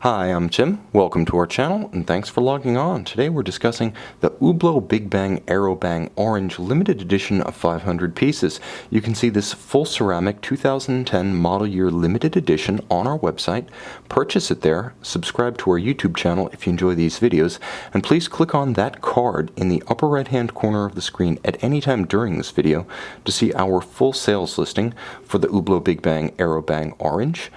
Hi, I'm Tim. Welcome to our channel, and thanks for logging on. Today we're discussing the Hublot Big Bang Aero Bang Orange limited edition of 500 pieces. You can see this full ceramic 2010 model year limited edition on our website. Purchase it there, subscribe to our YouTube channel if you enjoy these videos, and please click on that card in the upper right hand corner of the screen at any time during this video to see our full sales listing for the Hublot Big Bang Aero Bang Orange,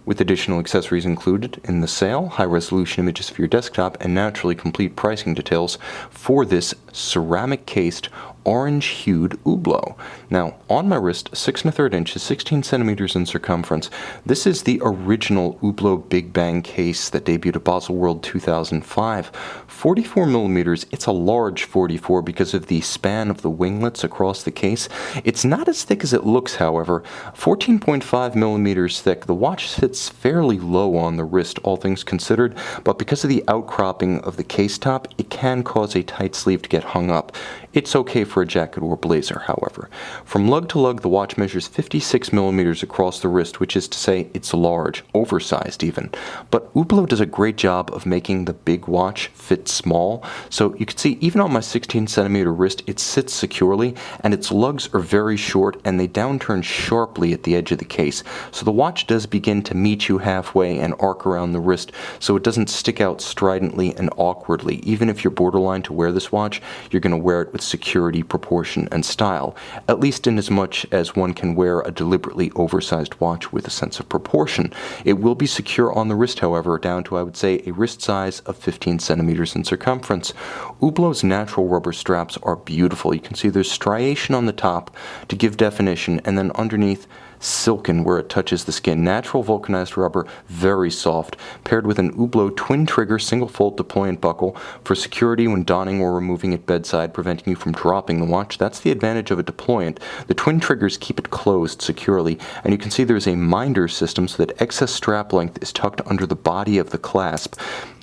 with additional accessories included in the sale, high-resolution images for your desktop, and naturally complete pricing details for this ceramic-cased orange-hued Hublot. Now, on my wrist, 6 1/3 inches, 16 centimeters in circumference. This is the original Hublot Big Bang case that debuted at Basel World 2005. 44 millimeters, it's a large 44 because of the span of the winglets across the case. It's not as thick as it looks, however. 14.5 millimeters thick. The watch sits fairly low on the wrist, all things considered, but because of the outcropping of the case top, it can cause a tight sleeve to get hung up. It's okay for a jacket or blazer, however. From lug to lug, the watch measures 56 millimeters across the wrist, which is to say it's large, oversized even. But Hublot does a great job of making the big watch fit small. So you can see even on my 16 centimeter wrist, it sits securely, and its lugs are very short and they downturn sharply at the edge of the case. So the watch does begin to meet you halfway and arc around the wrist, so it doesn't stick out stridently and awkwardly. Even if you're borderline to wear this watch, you're going to wear it with security, proportion, and style, at least in as much as one can wear a deliberately oversized watch with a sense of proportion. It will be secure on the wrist, however, down to, I would say, a wrist size of 15 centimeters in circumference. Hublot's natural rubber straps are beautiful. You can see there's striation on the top to give definition, and then underneath, silken where it touches the skin. Natural vulcanized rubber, very soft, paired with an Hublot twin trigger single fold deployant buckle for security when donning or removing at bedside, preventing you from dropping the watch. That's the advantage of a deployant. The twin triggers keep it closed securely, and you can see there's a minder system so that excess strap length is tucked under the body of the clasp,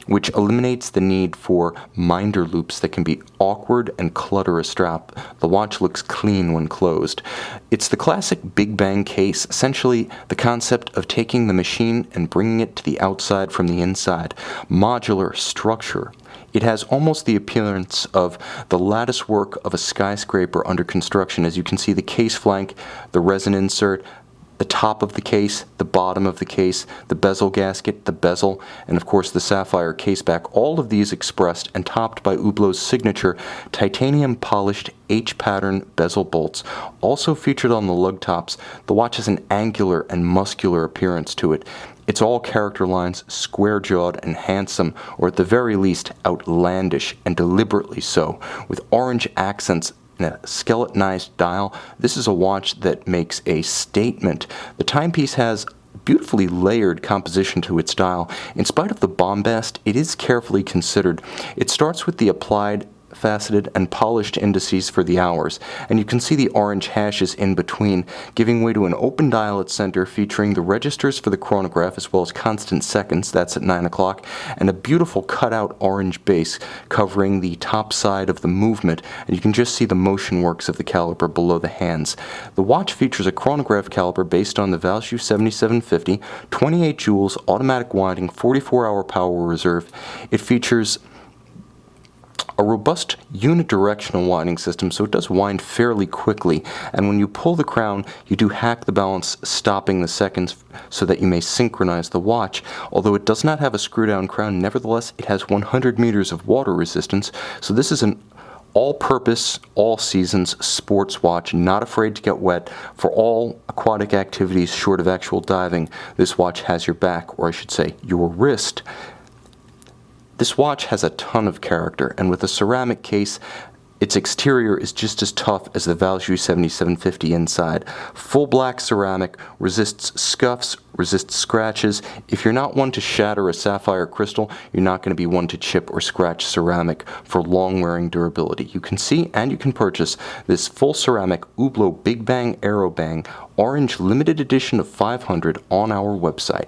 which eliminates the need for minder loops that can be awkward and clutter a strap. The watch looks clean when closed. It's the classic Big Bang case, essentially the concept of taking the machine and bringing it to the outside from the inside. Modular structure. It has almost the appearance of the lattice work of a skyscraper under construction. As you can see, the case flank, the resin insert, the top of the case, the bottom of the case, the bezel gasket, the bezel, and of course the sapphire caseback, all of these expressed and topped by Hublot's signature titanium polished H-pattern bezel bolts. Also featured on the lug tops, the watch has an angular and muscular appearance to it. It's all character lines, square-jawed and handsome, or at the very least outlandish, and deliberately so, with orange accents and a skeletonized dial. This is a watch that makes a statement. The timepiece has beautifully layered composition to its dial. In spite of the bombast, it is carefully considered. It starts with the applied, faceted, and polished indices for the hours, and you can see the orange hashes in between, giving way to an open dial at center featuring the registers for the chronograph as well as constant seconds, that's at 9 o'clock, and a beautiful cutout orange base covering the top side of the movement, and you can just see the motion works of the caliber below the hands. The watch features a chronograph caliber based on the Valjoux 7750, 28 joules, automatic winding, 44-hour power reserve. It features a robust unidirectional winding system, so it does wind fairly quickly, and when you pull the crown, you do hack the balance, stopping the seconds so that you may synchronize the watch. Although it does not have a screw-down crown, nevertheless, it has 100 meters of water resistance, so this is an all-purpose, all-seasons sports watch, not afraid to get wet. For all aquatic activities short of actual diving, this watch has your back, or I should say, your wrist. This watch has a ton of character, and with a ceramic case, its exterior is just as tough as the Valjoux 7750 inside. Full black ceramic, resists scuffs, resists scratches. If you're not one to shatter a sapphire crystal, you're not going to be one to chip or scratch ceramic for long-wearing durability. You can see and you can purchase this full ceramic Hublot Big Bang Aero Bang Orange limited edition of 500 on our website.